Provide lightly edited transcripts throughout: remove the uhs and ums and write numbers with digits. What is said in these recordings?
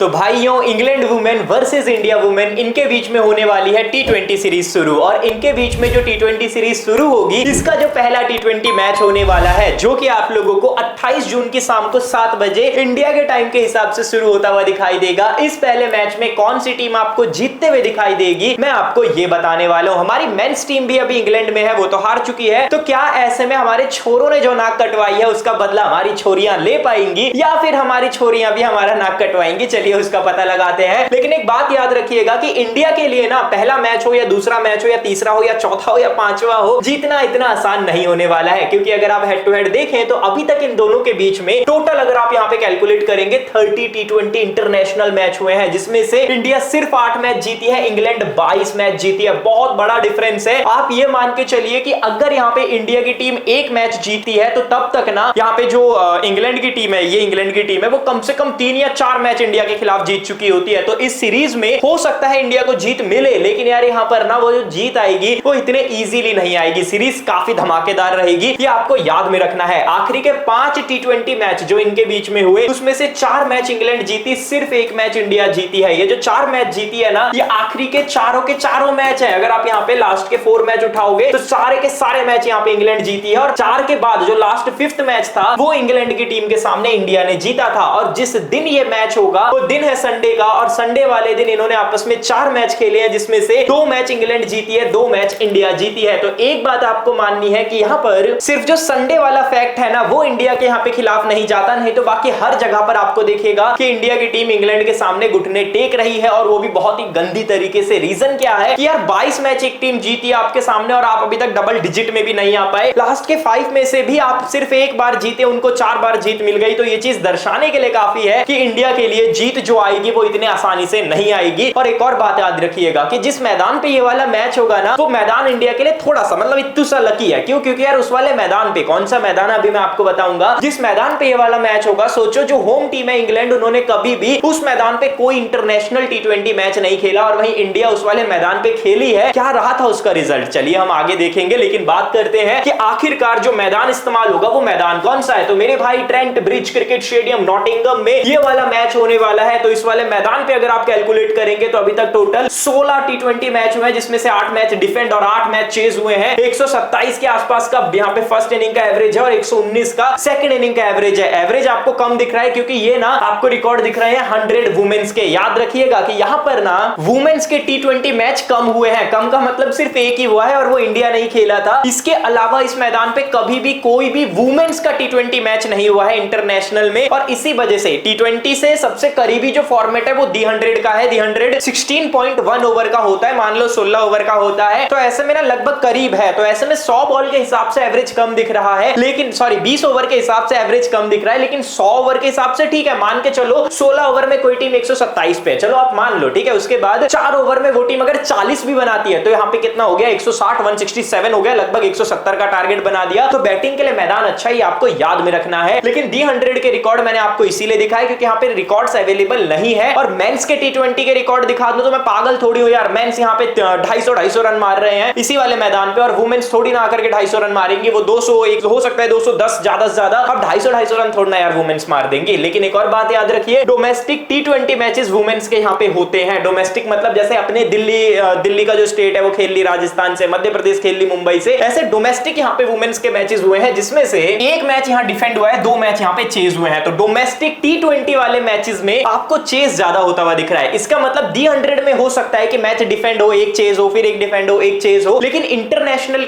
तो भाइयों, England women versus India women, इनके बीच में होने वाली है टी20 सीरीज शुरू। और इनके बीच में जो टी20 सीरीज शुरू होगी, इसका जो पहला टी20 मैच होने वाला है, जो कि आप लोगों को 28 जून की शाम को 7 बजे इंडिया के टाइम के हिसाब से शुरू होता हुआ दिखाई देगा। इस पहले मैच में कौन सी टीम आपको जीतते हुए दिखाई देगी, मैं आपको ये बताने वाला हूं। हमारी मेंस टीम भी अभी इंग्लैंड में है, वो तो हार चुकी है। तो क्या ऐसे में हमारे छोरों ने जो नाक कटवाई है, उसका बदला हमारी छोरियां ले पाएंगी, या फिर हमारी छोरियां भी हमारा नाक कटवाएंगी? चलिए उसका पता लगाते हैं। लेकिन एक बात याद रखिएगा कि इंडिया के लिए ना, पहला मैच हो या दूसरा मैच हो या तीसरा हो या चौथा हो या पांचवा हो, जीतना इतना आसान नहीं होने वाला है। क्योंकि अगर आप हेड टू हेड देखें तो अभी तक इन दोनों के बीच में टोटल अगर आप यहां पे कैलकुलेट करेंगे 30 टी20 इंटरनेशनल मैच हुए हैं, जिसमें से इंडिया सिर्फ 8 मैच जीती है, इंग्लैंड 22 मैच जीती है। बहुत बड़ा डिफरेंस है। आप ये मान के चलिए कि अगर यहां पे इंडिया की टीम एक मैच जीती है, तो तब तक ना यहां पे जो इंग्लैंड की टीम है, ये इंग्लैंड की टीम है, वो कम से कम 3 या 4 मैच इंडिया के खिलाफ जीत चुकी होती है। तो इस सीरीज में हो सकता है इंडिया को जीत मिले, लेकिन यार यहां पर ना वो जो जीत आएगी वो इतने इजीली नहीं आएगी। सीरीज काफी धमाकेदार रहेगी, ये आपको याद में रखना है। आखिरी के 5 टी20 मैच जो इनके बीच में हुए, उसमें से 4 मैच इंग्लैंड जीती, सिर्फ 1 मैच इंडिया जीती है। ये जो 4 मैच जीती है ना, ये आखिरी के चारों मैच है। अगर आप यहाँ पे लास्ट के 4 मैच उठाओगे तो सारे के सारे मैच यहाँ पे इंग्लैंड जीती है। और 4 के बाद जो लास्ट 5th मैच था, वो इंग्लैंड की टीम के सामने इंडिया ने जीता था। और जिस दिन ये मैच होगा वो दिन है संडे का, और संडे वाले दिन इन्होंने आपस में 4 मैच खेले हैं, जिसमें से 2 मैच इंग्लैंड जीती है, 2 मैच इंडिया जीती है। तो एक बात आपको माननी है कि यहाँ पर सिर्फ जो संडे वाला फैक्ट है ना, वो इंडिया के यहाँ पे खिलाफ नहीं जाता, नहीं तो बाकी हर जगह पर आपको देखेगा कि इंडिया की टीम इंग्लैंड के सामने घुटने टेक रही है, और वो भी बहुत ही गंदी तरीके से। रीजन क्या है कि यार 22 मैच एक टीम जीती है आपके सामने, और आप अभी तक डबल डिजिट में भी नहीं आ पाए। लास्ट के 5 में से भी आप सिर्फ 1 बार जीते, उनको 4 बार जीत मिल गई। तो ये चीज दर्शाने के लिए काफी है कि इंडिया के लिए जीत जो आएगी वो इतने आसानी से नहीं आएगी। और एक और बात याद रखिएगा कि जिस मैदान पे ये वाला मैच होगा ना, वो मैदान इंडिया के लिए थोड़ा सा मतलब इत्तू सा लकी है। क्यों? क्योंकि यार उस वाले मैदान पे, कौन सा मैदान है अभी मैं आपको बताऊंगा, जिस मैदान पे ये वाला मैच होगा, सोचो जो होम टीम है इंग्लैंड, उन्होंने कभी भी उस मैदान पे कोई इंटरनेशनल टी20 मैच नहीं खेला, और वहीं इंडिया उस वाले मैदान पे खेली है। क्या रहा था उसका रिजल्ट, चलिए हम आगे देखेंगे। लेकिन बात करते हैं कि आखिरकार जो मैदान इस्तेमाल होगा वो मैदान कौन सा है। तो मेरे भाई, Trent bridge cricket stadium Nottingham में ये वाला मैच होने वाला है। तो इस वाले मैदान पे अगर आप कैलकुलेट करेंगे तो अभी तक टोटल 16 टी20 मैच हुए हैं, जिसमें से 8 मैच डिफेंड और 8 मैच चेज हुए हैं। 127 के आसपास का यहाँ पे फर्स्ट इनिंग का एवरेज है, और 119 का सेकंड इनिंग का एवरेज है। एवरेज आपको कम दिख रहा है क्योंकि ये ना आपको रिकॉर्ड दिख रहे हैं 100 वुमेन्स के। याद रखिएगा कि यहाँ पर ना वुमेन्स के टी20 मैच कम हुए हैं। कम का मतलब सिर्फ एक ही हुआ है, और वो इंडिया नहीं खेला था। इसके अलावा इस मैदान पे कभी भी कोई भी वुमेन्स का टी20 मैच नहीं हुआ है इंटरनेशनल में। और इसी वजह से टी20 से सबसे करीबी जो फॉर्मेट है वो दी 100 का है। दी 100 16.1 ओवर का होता है, मान लो 16 ओवर का होता है। तो ऐसे में ना लगभग करीब है। तो ऐसे में 100 बॉल के हिसाब से एवरेज कम दिख रहा है, लेकिन सॉरी 20 ओवर के हिसाब से एवरेज कम दिख रहा है, लेकिन 100 ओवर के हिसाब से ठीक है। मान के चलो 16 ओवर में कोई टीम 127 पे, चलो आप मान लो, ठीक है। उसके बाद 4 ओवर में वो टीम अगर 40 भी बनाती है, तो यहाँ पे कितना हो गया, 160 167 हो गया, लगभग 170 का टारगेट बना दिया। तो बैटिंग के लिए मैदान अच्छा ही आपको याद में रखना है। लेकिन दी 100 के रिकॉर्ड मैंने आपको इसीलिए दिखाया क्योंकि यहाँ पे रिकॉर्ड्स अवेलेबल नहीं है। और मेंस के टी20 के रिकॉर्ड दिखा दूं तो मैं पागल थोड़ी हूं यार। मेंस यहाँ पे 250 रन मार रहे हैं इसी वाले मैदान पे, और वुमेन्स थोड़ी ना आकर के 250 रन मारेंगी। वो 200 एक हो सकता है 210 ज्यादा से ज्यादा, अब 250 रन थोड़ा ना यार वुमेन्स मार देंगी। लेकिन एक और बात याद रखिए, डोमेस्टिक टी20 मैचेस वुमेन्स के यहाँ पे होते हैं। डोमेस्टिक मतलब जैसे अपने दिल्ली का जो स्टेट है वो खेल ली राजस्थान से, मध्य प्रदेश खेल ली मुंबई से, ऐसे डोमेस्टिक यहाँ पे वुमेन्स के मैचेस हुए हैं, जिसमें से 1 मैच यहाँ डिफेंड हुआ है, 2 मैच यहाँ पे चेज हुए हैं। तो डोमेस्टिक टी20 वाले मैचेस में आपको चेज ज्यादा होता हुआ दिख रहा है। इसका मतलब दी 100 में हो सकता है कि मैच डिफेंड हो, 1 चेज हो, फिर 1 डिफेंड हो, 1 चेज हो। लेकिन इंटरनेशनल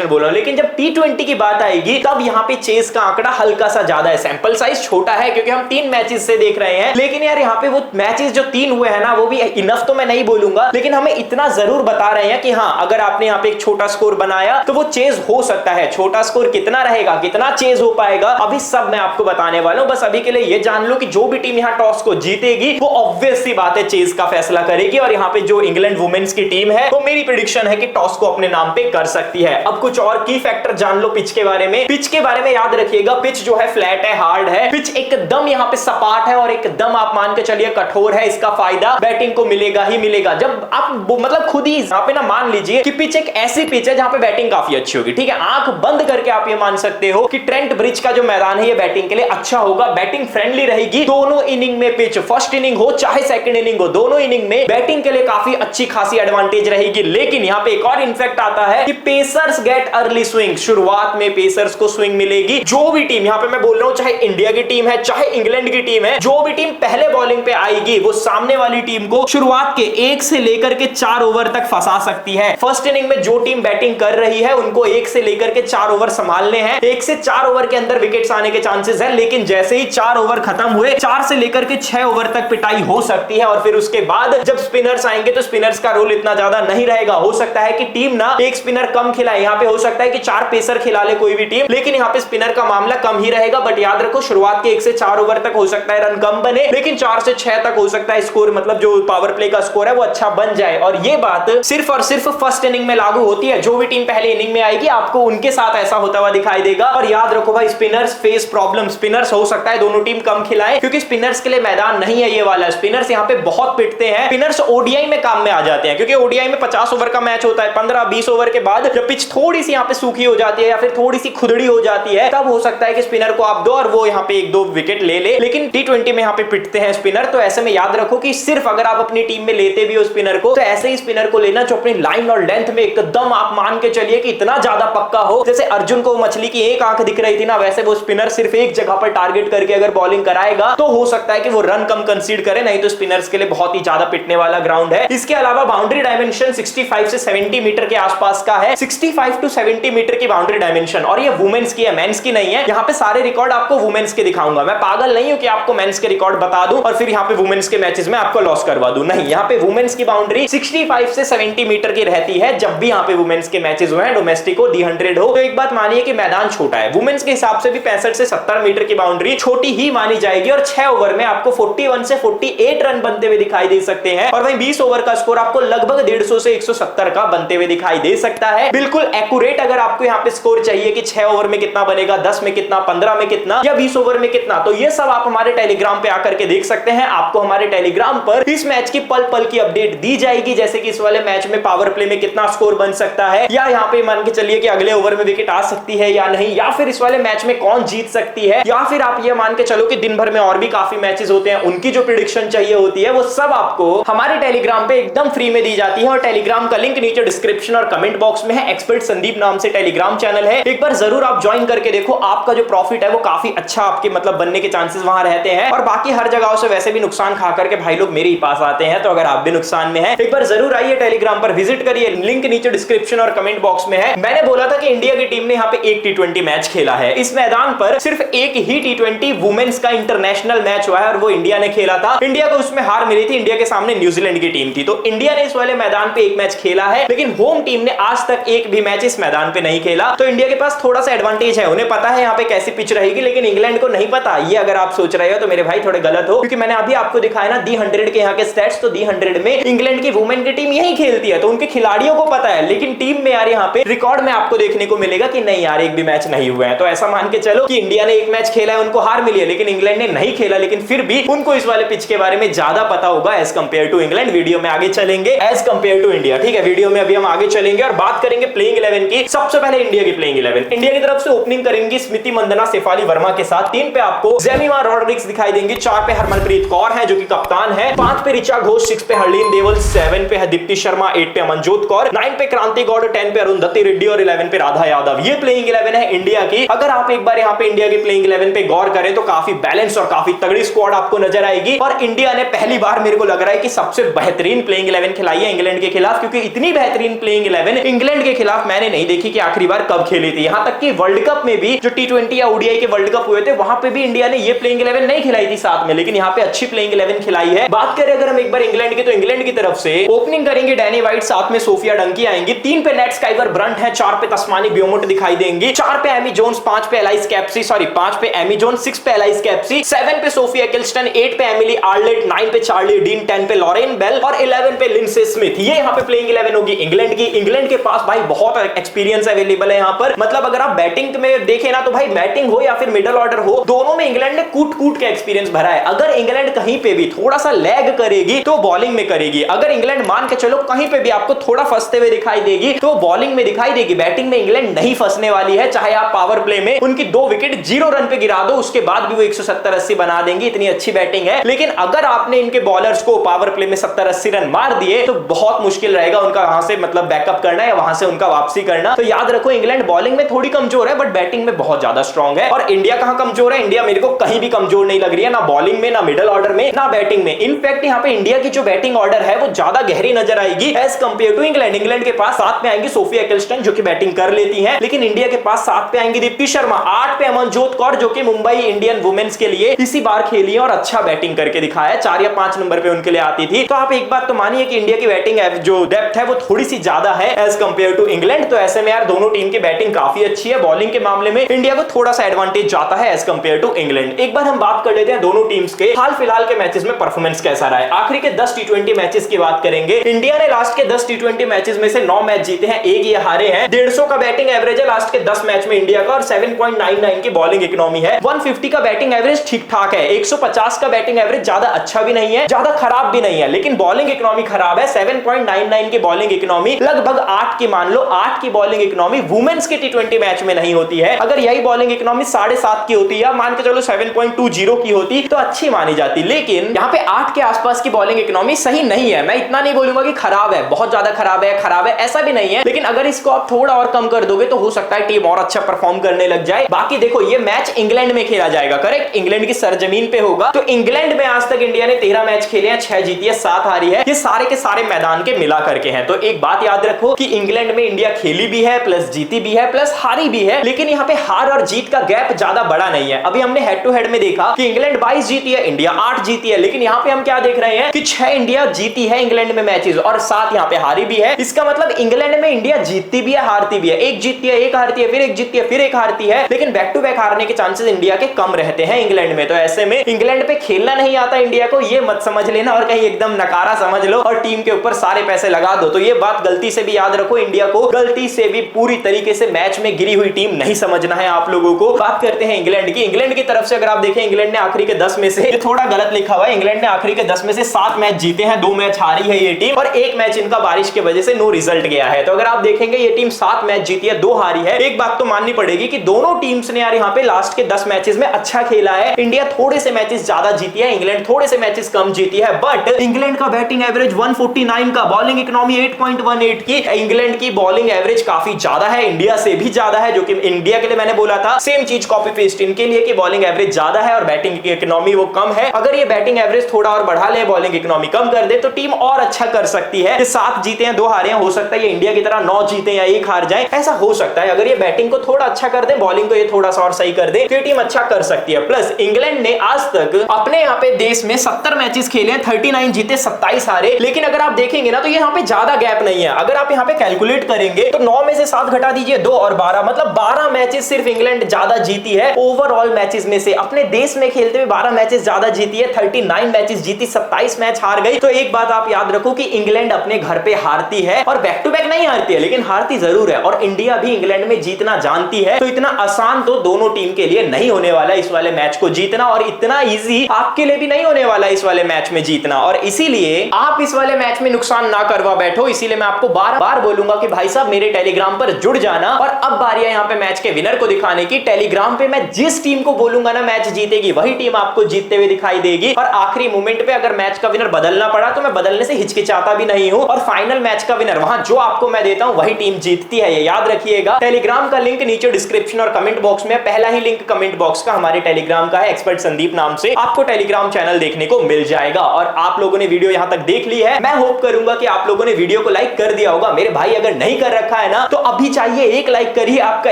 बोल रहा हूं, लेकिन जब टी20 की बात आएगी तब यहाँ पे चेज का आंकड़ा हल्का सा ज्यादा है। सैंपल साइज छोटा है क्योंकि हम 3 मैचेस से देख रहे हैं, लेकिन यार यहाँ पे वो मैचेस जो 3 हुए हैं ना, वो भी इनफ तो मैं नहीं बोलूंगा, लेकिन हमें इतना जरूर बता रहे हैं कि हाँ, अगर आपने यहाँ पे एक छोटा स्कोर बनाया तो वो चेज हो सकता है। छोटा स्कोर कितना रहेगा, कितना चेज हो पाएगा, अभी सब मैं आपको बताने वाला हूं। बस अभी के लिए ये जान लो कि जो भी टीम यहाँ टॉस को जीतेगी वो ऑब्वियस सी बात है चेज का फैसला करेगी। और यहाँ पे जो इंग्लैंड वुमेन्स की टीम है, वो मेरी प्रेडिक्शन है कि टॉस को अपने नाम पे कर सकती है। अब कुछ और की फैक्टर जान लो पिच के बारे में। पिच के बारे में याद रखिएगा, पिच जो है फ्लैट है, हार्ड है, पिच एकदम यहाँ पे सपाट है और एकदम आप मान के चलिए कठोर है। इसका फायदा बैटिंग को मिलेगा ही मिलेगा। जब आप मतलब खुद ही यहाँ पे ना मान लीजिए कि पिच एक ऐसी पिच है जहां पे बैटिंग काफी अच्छी होगी, ठीक है। आंख बंद करके आप ये मान सकते हो कि ट्रेंट ब्रिज का जो मैदान है ये बैटिंग के लिए अच्छा होगा, बैटिंग फ्रेंडली रहेगी। दोनों इनिंग में पिच, फर्स्ट इनिंग हो चाहे सेकंड इनिंग हो, दोनों इनिंग में बैटिंग के लिए काफी अच्छी खासी एडवांटेज रहेगी। लेकिन यहां पे एक और इनफेक्ट आता है कि पेसर्स गेट अर्ली स्विंग। शुरुआत में पेसर्स को स्विंग मिलेगी। जो भी टीम, यहां पे मैं बोल रहा हूं, चाहे इंडिया की टीम है चाहे इंग्लैंड की टीम है, जो भी टीम पहले बॉलिंग पे आएगी वो सामने वाली टीम को शुरुआत के 1 से लेकर के 4 ओवर तक फंसा सकती है। फर्स्ट इनिंग में जो टीम बैटिंग कर रही है उनको 1 से लेकर के 4 ओवर संभालने हैं। 1 से 4 ओवर के अंदर विकेट्स आने के चांसेस है, लेकिन जैसे ही 4 ओवर खत्म हुए, 4 से लेकर के 6 ओवर तक पिटाई हो सकती है। और फिर उसके बाद जब स्पिनर्स आएंगे तो स्पिनर्स का रोल इतना ज्यादा नहीं रहेगा। हो सकता है कि टीम ना एक स्पिनर कम खिलाए, यहाँ पे हो सकता है कि 4 पेसर खिला ले कोई भी टीम, लेकिन यहाँ पे स्पिनर का मामला कम ही रहेगा। बट याद रखो, शुरुआत के 1 से 4 ओवर तक हो सकता है रन कम बने, लेकिन 4 से 6 तक हो सकता है स्कोर, मतलब जो पावर प्ले का स्कोर है वो अच्छा बन जाए। और ये बात सिर्फ और सिर्फ फर्स्ट इनिंग में लागू होती है। जो भी टीम पहले इनिंग में आएगी आपको उनके साथ ऐसा होता हुआ दिखाई देगा। और याद रखो भाई, स्पिनर्स फेस प्रॉब्लम। स्पिनर्स हो सकता है दोनों टीम कम खिलाएं, क्योंकि स्पिनर्स के लिए मैदान नहीं है ये वाला। स्पिनर्स यहाँ पे बहुत पिटते हैं। स्पिनर्स ओडीआई में काम में आ जाते हैं, क्योंकि ओडीआई में 50 ओवर का मैच होता है। 15-20 ओवर के बाद जब पिच थोड़ी सी यहाँ पे सूखी हो जाती है या फिर थोड़ी सी खुदड़ी हो जाती है, तब हो सकता है कि स्पिनर को आप दो और वो यहाँ पे 1-2 विकेट ले ले। लेकिन T20 में यहाँ पे पिटते हैं स्पिनर। तो ऐसे में याद रखो कि सिर्फ अगर आप अपनी टीम में लेते भी हो स्पिनर को, तो ऐसे ही स्पिनर को लेना जो अपनी लाइन और लेंथ में एकदम आप मान के चलिए कि इतना ज्यादा पक्का हो। जैसे अर्जुन को मछली की एक आंख दिख रही थी ना, वैसे वो स्पिनर सिर्फ एक जगह पर टारगेट करके अगर बॉलिंग कराएगा तो हो सकता है कि वो रन कम कंसीड करे, नहीं तो स्पिनर्स के लिए बहुत ही ज्यादा पिटने वाला ग्राउंड है। इसके अलावा बाउंड्री डायमेंशन 65 से 70 मीटर के आसपास का है। 65 to 70 मीटर की बाउंड्री डायमेंशन, और ये वुमेन्स की है, मेंस की नहीं है। यहाँ पे सारे रिकॉर्ड आपको वुमेन्स के दिखाऊंगा। मैं पागल नहीं हूं कि आपको मेंस के रिकॉर्ड बता दूं और फिर यहाँ पे वुमेन्स के मैचेस में आपको लॉस करवा दूं। नहीं, यहाँ पे वुमेन्स की बाउंड्री 65 से 70 मीटर की रहती है। जब भी यहाँ पे वुमेन्स के मैचेस हुए हैं, डोमेस्टिक हो, D100 हो, तो एक बात मानिए कि मैदान छोटा है। वुमेन्स के हिसाब से भी 65 से 70 मीटर की बाउंड्री छोटी ही मानी जाएगी। और 6 ओवर में आपको 41 से 48 रन बनते हुए दिखाई दे सकते हैं। और वहीं 20 ओवर का स्कोर आपको लगभग 150 से 170 का बनते हुए दिखाई दे सकता है। बिल्कुल एक्यूरेट अगर आपको यहाँ पे स्कोर चाहिए कि 6 ओवर में कितना बनेगा, 10 में कितना, 15 में कितना या 20 ओवर में कितना, तो ये सब आप हमारे टेलीग्राम पे आकर के देख सकते हैं। आपको हमारे टेलीग्राम पर इस मैच की पल पल की अपडेट दी जाएगी, जैसे कि इस वाले मैच में पावर प्ले में कितना स्कोर बन सकता है, या यहाँ पे मान के चलिए कि अगले ओवर में विकेट आ सकती है या नहीं, या फिर इस वाले मैच में कौन जीत सकती है, या फिर आप ये मान के चलो कि दिन भर में और भी काफी मैचेस होते हैं, उनकी जो प्रेडिक्शन चाहिए होती है, वो सब आपको हमारे टेलीग्राम पे एकदम फ्री में दी जाती है। और टेलीग्राम का लिंक नीचे डिस्क्रिप्शन और कमेंट बॉक्स में है। एक्सपर्ट संदीप नाम से टेलीग्राम चैनल है, एक बार जरूर आप ज्वाइन करके देखो। आपका जो प्रॉफिट है वो काफी अच्छा आपके मतलब बनने के चांसेस वहां रहते हैं। और बाकी हर जगहों से वैसे भी नुकसान खा करके भाई लोग मेरे ही पास आते हैं, तो अगर आप भी नुकसान में हैं, एक बार जरूर आइए टेलीग्राम पर विजिट करिए। लिंक नीचे डिस्क्रिप्शन और कमेंट बॉक्स में है। मैंने बोला था कि इंडिया की टीम ने यहाँ पे एक T20 मैच खेला है। इस मैदान पर सिर्फ एक ही T20 वुमेन्स का इंटरनेशनल मैच हुआ है और वो इंडिया ने खेला था। इंडिया को उसमें हार मिली थी, इंडिया के सामने न्यूजीलैंड की टीम थी। तो इंडिया ने इस वाले मैदान पे एक मैच खेला है, लेकिन होम टीम ने आज तक एक भी मैच इस मैदान पे नहीं खेला। तो इंडिया के पास थोड़ा सा एडवांटेज है, उन्हें पता है यहाँ पे कैसी पिच रहेगी, लेकिन इंग्लैंड को नहीं पता। ये अगर आप सोच रहे हो तो मेरे भाई थोड़े गलत हो, क्योंकि मैंने अभी आपको दिखाया ना D100 के यहाँ के स्टैट्स, तो D100 में इंग्लैंड की वुमेन की टीम यही खेलती है, तो उनके खिलाड़ियों को पता है। लेकिन टीम में यार यहाँ पे रिकॉर्ड में आपको देखने को मिलेगा कि नहीं यार एक भी मैच नहीं हुए हैं। तो ऐसा मान के चलो कि इंडिया ने एक मैच खेला है, उनको हार मिली है, लेकिन इंग्लैंड ने नहीं खेला, लेकिन फिर भी उनको इस वाले पिच के बारे में ज्यादा पता होगा as compared to England. Video में आगे चलेंगे एज कंपेयर टू इंडिया, ठीक है। वीडियो में अभी हम आगे चलेंगे और बात करेंगे प्लेइंग 11 की। सबसे पहले इंडिया की प्लेइंग 11, इंडिया की तरफ से ओपनिंग करेंगी स्मृति मंदना, शेफाली वर्मा के साथ। 3 पे आपको जेमिमा रॉड्रिग्स दिखाई देंगी, 4 पे हरमनप्रीत कौर है जो कि कप्तान है, 5 पे ऋचा घोष, 6 पे हरलीन देवल, 7 पे है दीप्ति शर्मा, 8 पे अमनजोत कौर, 9 पे क्रांति गौड़, 10 पे अरुंधति रेड्डी और 11 पे राधा यादव। ये प्लेइंग 11 है इंडिया की। अगर आप एक बार यहाँ पे इंडिया की प्लेइंग 11 पे गौर करें तो काफी बैलेंस और काफी तगड़ी स्क्वाड आपको नजर आएगी। और इंडिया ने पहली बार मेरे को लग रहा है कि सबसे बेहतरीन प्लेइंग 11 खिलाई है इंग्लैंड के खिलाफ, क्योंकि इतनी बेहतरीन प्लेइंग 11 इंग्लैंड के खिलाफ मैंने नहीं देखी कि आखिरी बार कब खेली थी। यहां तक कि वर्ल्ड कप में भी जो T20 या ओडीआई के वर्ल्ड कप हुए थे, वहां पे भी इंडिया ने ये प्लेइंग 11 नहीं खिलाई थी साथ में, लेकिन यहाँ पे अच्छी प्लेइंग 11 खिलाई है। बात करें अगर हम एक बार इंग्लैंड की, तो इंग्लैंड की तरफ से ओपनिंग करेंगे डैनी वाइट, साथ में सोफिया डंकी आएंगी, 3 पे नेट स्काइवर ब्रंट है, 4 पे तस्मानी ब्योमोट दिखाई देंगी, 4 पे एमी जोन्स, 5 पे एलाइस कैप्सी, 5 पे एमी जोन्स, 6 पे एलाइस कैप्सी, 7 पे सोफिया किल्स्टन, 8 पे एमिली आर्लेट, 9 पे चार्ली डीन, 10 पे लॉरेन बेल और 11 पे लिंडसे स्मिथ। ये यहाँ पे प्लेइंग 11 होगी इंग्लैंड की। इंग्लैंड के पास भाई बहुत एक्सपीरियंस अवेलेबल है यहाँ पर। मतलब अगर आप बैटिंग में देखें ना, तो भाई बैटिंग हो या फिर मिडल ऑर्डर हो, दोनों में इंग्लैंड ने कूट के एक्सपीरियंस भरा है। अगर इंग्लैंड कहीं पे भी थोड़ा सा लैग करेगी तो बॉलिंग में करेगी। अगर इंग्लैंड मान के चलो कहीं पे भी आपको थोड़ा फंसते हुए दिखाई देगी तो बॉलिंग में दिखाई देगी। बैटिंग में इंग्लैंड नहीं फंसने वाली है, चाहे आप पावर प्ले में उनकी 2 विकेट 0 रन पे गिरा दो, उसके बाद भी वो 170-80 बना देंगी। देगी, इतनी अच्छी बैटिंग है। लेकिन अगर आपने इनके बॉलर्स को पावर प्ले में 70-80 रन मार दिए तो बहुत मुश्किल रहेगा उनका वहां से मतलब बैकअप करना या वहां से उनका वापसी करना। तो याद रखो इंग्लैंड बॉलिंग में थोड़ी कमजोर है बट बैटिंग में बहुत ज्यादा स्ट्रॉन्ग है। और इंडिया कहां कमजोर है? इंडिया मेरे को कहीं भी कमजोर नहीं लग रही है, ना बॉलिंग में, ना मिडिल ऑर्डर में, ना बैटिंग में। इनफैक्ट यहाँ पे इंडिया की जो बैटिंग ऑर्डर है वो ज्यादा गहरी नजर आएगी as compared to England. England के पास 7 पे आएंगी सोफिया एकिलस्टन जो कि बैटिंग कर लेती हैं, लेकिन इंडिया के पास 7 पे आएंगी दीप्ति शर्मा, 8 पे अमनजोत कौर जो कि मुंबई इंडियन वुमेन्स के लिए इसी बार खेली है और अच्छा बैटिंग करके दिखाया, 4 या 5 नंबर पे उनके लिए आती थी। तो आप एक बात तो मानिए कि इंडिया की बैटिंग जो डेप्थ है वो थोड़ी सी ज्यादा है एज कंपेयर टू इंग्लैंड। तो ऐसे में यार दोनों टीम की बैटिंग काफी अच्छी है। बॉलिंग के मामले में इंडिया को थोड़ा सा एडवांटेज जाता है एज कंपेयर टू इंग्लैंड। एक बार हम बात कर लेते हैं दोनों टीम्स के हाल फिलहाल के मैचेस में परफॉर्मेंस कैसा रहा है। आखिरी के 10 टी20 मैचेस की बात करेंगे। इंडिया ने लास्ट के 10 टी20 मैचेस में से 9 मैच जीते हैं, 1 ये हारे हैं। 150 का बैटिंग एवरेज है लास्ट के 10 मैच में इंडिया का और 7.99 की बॉलिंग इकोनॉमी है। 150 का बैटिंग एवरेज ठीक ठाक है। 150 का बैटिंग एवरेज ज्यादा अच्छा भी नहीं है, ज्यादा खराब भी नहीं है, लेकिन बॉलिंग इकोनॉमी खराब है। 7.99 की बॉलिंग इकोनॉमी, लगभग 8 की मान लो, 8 की बॉलिंग इकोनॉमी वुमेन्स के टी20 मैच में नहीं होती है। अगर यही बॉलिंग इकोनॉमी 7.5 की होती या मान के चलो 7.20 की होती तो अच्छी मानी जाती, लेकिन यहाँ पे 8 के आसपास की बॉलिंग इकोनॉमी सही नहीं है। मैं इतना नहीं बोलूंगा कि खराब है, बहुत ज्यादा खराब है, ऐसा भी नहीं है, लेकिन अगर इसको आप थोड़ा और कम कर दोगे तो हो सकता है टीम और अच्छा परफॉर्म करने लग जाए। बाकी देखो ये मैच इंग्लैंड में खेला जाएगा, करेक्ट, इंग्लैंड की सरजमीन पे होगा। तो इंग्लैंड में आज तक इंडिया ने 13 मैच खेले हैं, 6 जीती है, 7 हारी है। ये सारे के सारे मैदान के मिला करके हैं। तो एक बात याद रखो कि इंग्लैंड में इंडिया खेली भी है, प्लस जीती भी है, प्लस हारी भी है, लेकिन यहाँ पे हार और जीत का गैप ज्यादा बड़ा नहीं है। अभी हमने हेड टू हेड में देखा कि इंग्लैंड 22 जीती है, इंडिया 8 जीती है, लेकिन यहाँ पे हम क्या देख रहे हैं कि 6 इंडिया जीती है इंग्लैंड में मैचेस और 7 यहाँ पे हारी भी है। इसका मतलब इंग्लैंड में इंडिया जीतती भी है, हारती भी है, एक जीतती है, एक हारती है, फिर एक जीतती है, फिर एक हारती है, लेकिन बैक टू बैक हारने के चांसेस इंडिया के कम रहते हैं इंग्लैंड में। तो ऐसे में इंग्लैंड पे खेलना नहीं आता इंडिया को, ये मत समझ लेना और कहीं एकदम नकारा समझ लो और टीम के ऊपर सारे पैसे लगा दो। तो ये बात गलती से भी याद रखो, इंडिया को गलती से भी पूरी तरीके से मैच में गिरी हुई टीम नहीं समझना है आप लोगों को। बात करते हैं इंग्लैंड की। इंग्लैंड की तरफ से अगर आप देखें, इंग्लैंड ने आखिरी के 10 में से, ये थोड़ा गलत लिखा हुआ है, इंग्लैंड ने आखिरी के 10 में से 7 मैच जीते हैं, 2 मैच हारी है ये टीम और 1 मैच इनका बारिश की वजह से नो रिजल्ट गया है। तो अगर आप देखेंगे ये टीम 7 मैच जीती है, 2 हारी है। एक बात तो माननी पड़ेगी कि दोनों टीम्स ने यार यहाँ पे लास्ट के 10 मैचेस में अच्छा खेला है। इंडिया थोड़े से मैचेस ज्यादा जीती है, इंग्लैंड थोड़े से मैचेस कम जीती है, बट इंग्लैंड का बैटिंग एवरेज 149 का, बॉलिंग इकोनॉमी 8.18 की। इंग्लैंड की बॉलिंग एवरेज काफी ज्यादा है, इंडिया से भी ज्यादा है, जो कि इंडिया के लिए मैंने बोला था सेम चीज कॉपी पेस्ट इनके लिए कि बॉलिंग एवरेज ज्यादा है और बैटिंग की इकोनॉमी वो कम है। अगर ये बैटिंग एवरेज थोड़ा और बढ़ा ले, बॉलिंग इकोनॉमी कम कर दे तो टीम और अच्छा कर सकती है। 7 जीते हैं, 2 हारे हैं, हो सकता है ये इंडिया की तरह 9 जीते या 1 हार जाए, ऐसा हो सकता है। अगर ये बैटिंग को थोड़ा अच्छा कर दे, बॉलिंग को ये थोड़ा सा और सही कर दे तो टीम अच्छा कर सकती है। प्लस इंग्लैंड ने आज तक अपने यहाँ पे देश में 70 मैचेस खेले हैं, 39 जीते, 27 हारे, लेकिन अगर आप देखेंगे ना तो ये यहाँ पे ज्यादा गैप नहीं है। अगर आप यहाँ पे कैलकुलेट करेंगे तो 9 में से 7 घटा दीजिए, 2 और 12, मतलब 12 मैचेस सिर्फ इंग्लैंड ज्यादा जीती है ओवरऑल मैचेस में से। अपने देश में खेलते हुए 12 मैचेस ज्यादा जीती है, 39 मैचेस जीती, 27 मैच हार गई। तो एक बात आप याद रखो कि इंग्लैंड अपने घर पे हारती है और बैक टू बैक नहीं हारती है, लेकिन हारती जरूर है। और इंडिया भी इंग्लैंड में जीतना जानती है, तो इतना आसान तो दोनों टीम के लिए नहीं होने वाला इस वाले मैच को जीतना, और इतना इजी आपके लिए भी नहीं होने वाला इस वाले मैच में जीतना। और इसीलिए आप इस वाले मैच में नुकसान ना करवा बैठो। इसीलिए मैं आपको बार बार बोलूंगा कि भाई साहब मेरे टेलीग्राम पर जुड़ जाना। और अब बारी है यहाँ पे मैच के विनर को दिखाने की। टेलीग्राम पे मैं जिस टीम को बोलूंगा ना मैच जीतेगी, वही टीम आपको जीतते हुए दिखाई देगी। और आखिरी मोमेंट पे अगर मैच का विनर बदलना पड़ा तो मैं बदलने से हिचकिचाता भी नहीं हूं। और फाइनल मैच का विनर वहां जो आपको मैं देता हूं वही टीम जीतती है, ये याद रखिएगा। टेलीग्राम का लिंक नीचे डिस्क्रिप्शन और कमेंट बॉक्स में, पहला ही लिंक कमेंट बॉक्स का हमारे टेलीग्राम का है, एक्सपर्ट संदीप नाम से आपको टेलीग्राम चैनल देखने को मिल जाएगा। और आप लोगों ने वीडियो यहां तक देख ली है, मैं होप करूंगा कि आप लोगों ने वीडियो को लाइक कर दिया होगा। मेरे भाई अगर नहीं कर रखा है ना तो अभी चाहिए एक लाइक करिए। आपका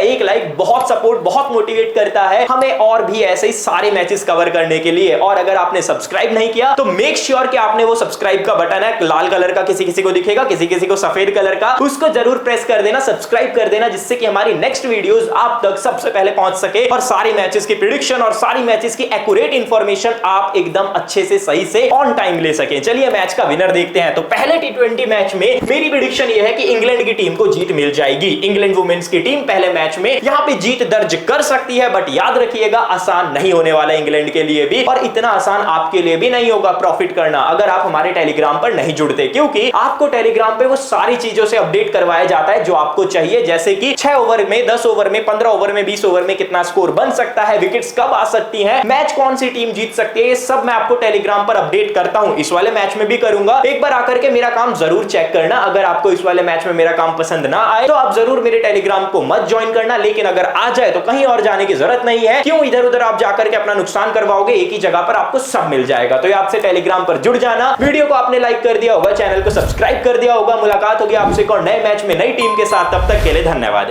एक लाइक बहुत सपोर्ट, बहुत मोटिवेट करता है हमें और भी ऐसे ही सारे मैचेस कवर करने के लिए। और अगर आपने सब्सक्राइब नहीं किया तो मेक श्योर कि आपने वो सब्सक्राइब का बटन है, लाल कलर का, किसी किसी को दिखेगा, किसी किसी को सफेद कलर का, उसको जरूर प्रेस कर देना, सब्सक्राइब कर देना, जिससे कि हमारी नेक्स्ट वीडियोस आप तक सबसे पहले पहुंच सके और सारी मैचेस की प्रेडिक्शन और सारी मैचेस की एक्यूरेट इंफॉर्मेशन आप एकदम अच्छे से, सही से, ऑन टाइम ले सके। चलिए मैच का विनर देखते हैं। तो पहले टी20 मैच में मेरी प्रेडिक्शन यह है कि इंग्लैंड की टीम को जीत मिल जाएगी। इंग्लैंड वुमेन्स की टीम पहले मैच में यहां पे जीत दर्ज कर सकती है, बट याद रखिएगा आसान नहीं होने वाला इंग्लैंड के लिए भी, और इतना आसान आपके लिए भी नहीं होगा प्रॉफिट करना अगर आप हमारे टेलीग्राम पर नहीं जुड़ते, क्योंकि आपको टेलीग्राम पे वो सारी चीजों से अपडेट करवाया जाता है जो आपको चाहिए, जैसे कि 6 ओवर में, 10 ओवर में, 15 ओवर में, 20 ओवर में कितना स्कोर बन सकता है, विकेट्स कब आ सकती हैं, मैच कौन सी टीम जीत सकती है, ये सब मैं आपको टेलीग्राम पर अपडेट करता हूं। इस वाले मैच में भी करूंगा। एक बार आकर के मेरा काम जरूर चेक करना। अगर आपको इस वाले मैच में मेरा काम पसंद ना आए तो आप जरूर मेरे टेलीग्राम को मत ज्वाइन करना, लेकिन अगर आ जाए तो कहीं और जाने की जरूरत नहीं है। क्यों इधर उधर आप जाकर के अपना नुकसान करवाओगे, एक ही जगह पर आपको सब मिल जाएगा। तो ये आपसे टेलीग्राम पर जुड़ जाना। वीडियो को आपने लाइक कर दिया होगा, चैनल को सब्सक्राइब कर दिया होगा। मुलाकात होगी आपसे एक और नए मैच में नई टीम के साथ। तब तक के लिए धन्यवाद।